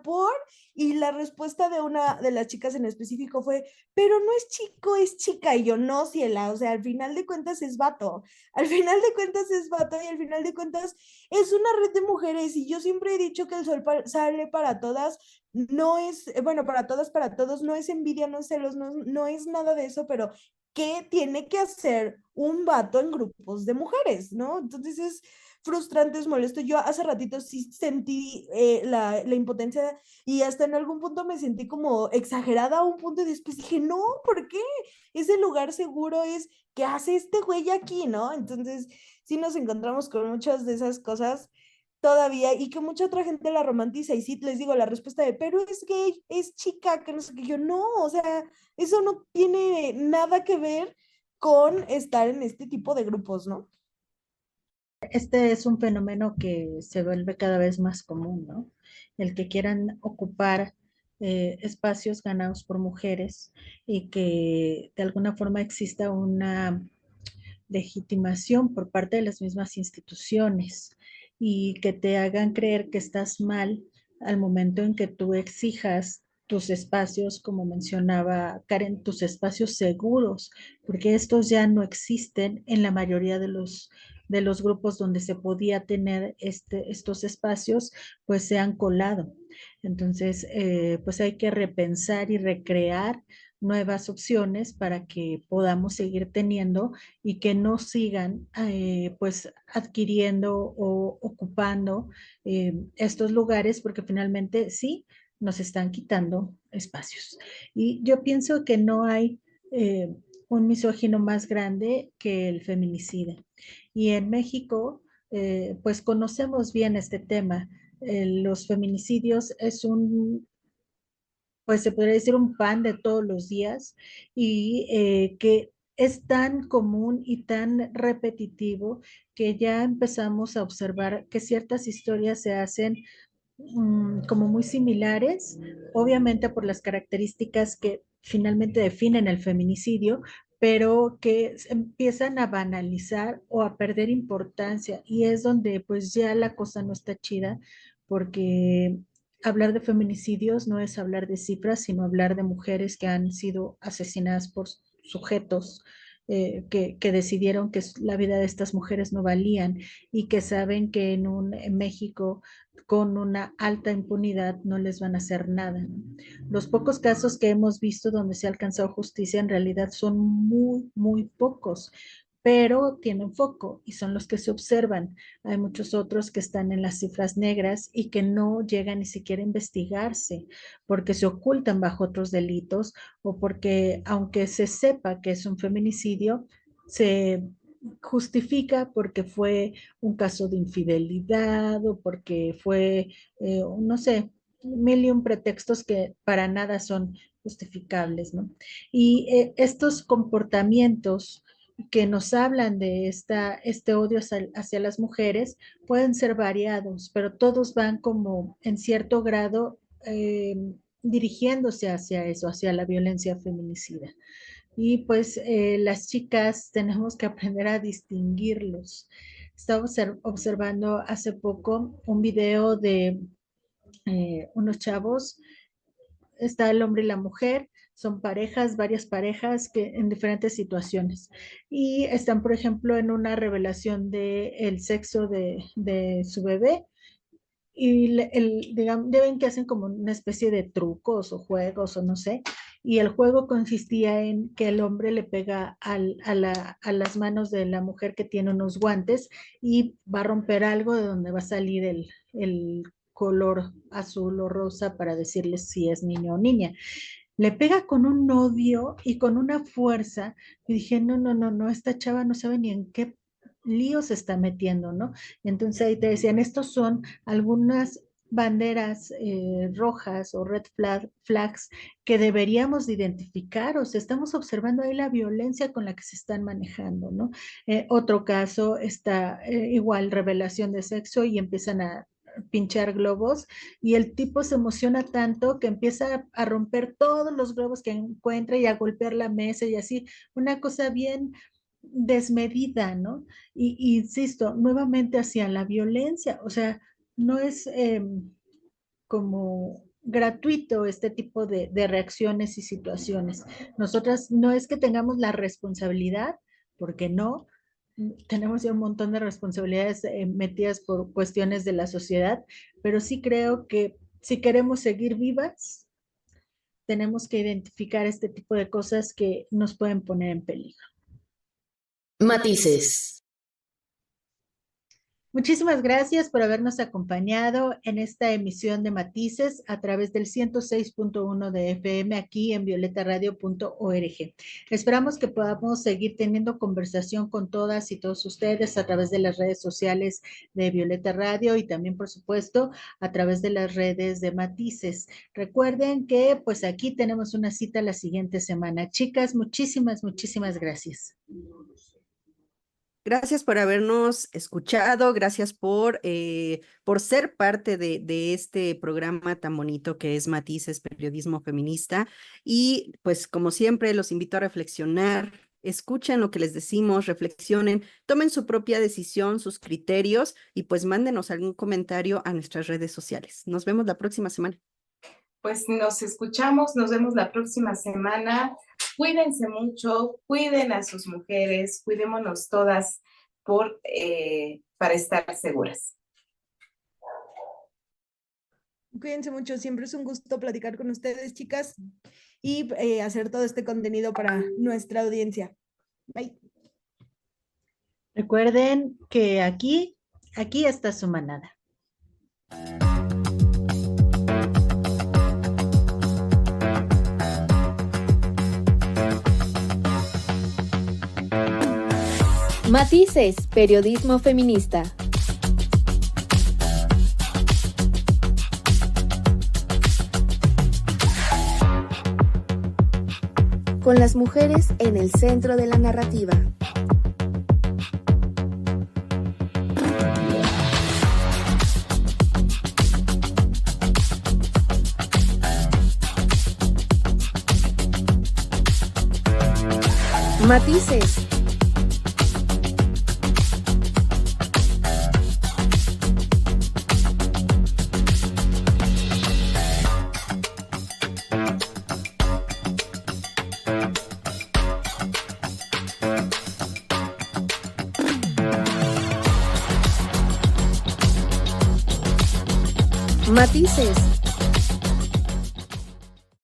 Speaker 4: y la respuesta de una de las chicas en específico fue, pero no es chico, es chica. Y yo, no, ciela, o sea, al final de cuentas es vato. Al final de cuentas es vato, y al final de cuentas es una red de mujeres. Y yo siempre he dicho que el sol sale para todas, no es, bueno, para todas, para todos, no es envidia, no es celos, no es nada de eso, pero ¿qué tiene que hacer un vato en grupos de mujeres, no? Entonces es frustrante, es molesto. Yo hace ratito sí sentí la impotencia, y hasta en algún punto me sentí como exagerada a un punto, y después dije, no, ¿por qué? Ese lugar seguro es, ¿qué hace este güey aquí, no? Entonces sí nos encontramos con muchas de esas cosas, todavía y que mucha otra gente la romantiza y sí les digo la respuesta de, pero es gay, es chica, que no sé qué, yo no, o sea, eso no tiene nada que ver con estar en este tipo de grupos, ¿no?
Speaker 2: Este es un fenómeno que se vuelve cada vez más común, ¿no? El que quieran ocupar espacios ganados por mujeres y que de alguna forma exista una legitimación por parte de las mismas instituciones y que te hagan creer que estás mal al momento en que tú exijas tus espacios, como mencionaba Karen, tus espacios seguros, porque estos ya no existen en la mayoría de los grupos donde se podía tener estos espacios, pues se han colado. Entonces, pues hay que repensar y recrear nuevas opciones para que podamos seguir teniendo y que no sigan pues adquiriendo o ocupando estos lugares porque finalmente sí nos están quitando espacios. Y yo pienso que no hay un misógino más grande que el feminicida. Y en México, pues conocemos bien este tema. Los feminicidios es un, pues se podría decir un pan de todos los días y que es tan común y tan repetitivo que ya empezamos a observar que ciertas historias se hacen como muy similares, obviamente por las características que finalmente definen el feminicidio, pero que empiezan a banalizar o a perder importancia y es donde pues ya la cosa no está chida porque hablar de feminicidios no es hablar de cifras, sino hablar de mujeres que han sido asesinadas por sujetos que decidieron que la vida de estas mujeres no valían y que saben que en México con una alta impunidad no les van a hacer nada, ¿no? Los pocos casos que hemos visto donde se ha alcanzado justicia en realidad son muy, muy pocos, pero tienen foco y son los que se observan. Hay muchos otros que están en las cifras negras y que no llegan ni siquiera a investigarse porque se ocultan bajo otros delitos o porque aunque se sepa que es un feminicidio, se justifica porque fue un caso de infidelidad o porque fue, no sé, mil y un pretextos que para nada son justificables, ¿no? Y estos comportamientos que nos hablan de este odio hacia las mujeres pueden ser variados, pero todos van como en cierto grado dirigiéndose hacia eso, hacia la violencia feminicida. Y pues las chicas tenemos que aprender a distinguirlos. Estaba observando hace poco un video de unos chavos, está el hombre y la mujer, son parejas, varias parejas que en diferentes situaciones. Y están, por ejemplo, en una revelación de el sexo de su bebé y digamos, deben que hacen como una especie de trucos o juegos o no sé, y el juego consistía en que el hombre le pega a las manos de la mujer que tiene unos guantes y va a romper algo de donde va a salir el color azul o rosa para decirles si es niño o niña. Le pega con un odio y con una fuerza. Y dije, no, no, no, no, esta chava no sabe ni en qué lío se está metiendo, ¿no? Entonces ahí te decían, estos son algunas banderas rojas o flags que deberíamos de identificar, o sea, estamos observando ahí la violencia con la que se están manejando, ¿no? Otro caso está igual, revelación de sexo y empiezan a pinchar globos y el tipo se emociona tanto que empieza a romper todos los globos que encuentra y a golpear la mesa y así, una cosa bien desmedida, ¿no? Y insisto, nuevamente hacia la violencia, o sea, no es como gratuito este tipo de reacciones y situaciones. Nosotras no es que tengamos la responsabilidad, porque no, tenemos ya un montón de responsabilidades metidas por cuestiones de la sociedad, pero sí creo que si queremos seguir vivas, tenemos que identificar este tipo de cosas que nos pueden poner en peligro.
Speaker 13: Matices.
Speaker 2: Muchísimas gracias por habernos acompañado en esta emisión de Matices a través del 106.1 de FM aquí en violetaradio.org. Esperamos que podamos seguir teniendo conversación con todas y todos ustedes a través de las redes sociales de Violeta Radio y también, por supuesto, a través de las redes de Matices. Recuerden que pues aquí tenemos una cita la siguiente semana. Chicas, muchísimas gracias.
Speaker 5: Gracias por habernos escuchado, gracias por ser parte de este programa tan bonito que es Matices, Periodismo Feminista. Y pues como siempre los invito a reflexionar, escuchen lo que les decimos, reflexionen, tomen su propia decisión, sus criterios y pues mándenos algún comentario a nuestras redes sociales. Nos vemos la próxima semana.
Speaker 3: Pues nos escuchamos, nos vemos la próxima semana. Cuídense mucho, cuiden a sus mujeres, cuidémonos todas para estar seguras.
Speaker 4: Cuídense mucho, siempre es un gusto platicar con ustedes, chicas, y hacer todo este contenido para nuestra audiencia. Bye.
Speaker 2: Recuerden que aquí está su manada.
Speaker 1: Matices, periodismo feminista. Con las mujeres en el centro de la narrativa. Matices. Matices.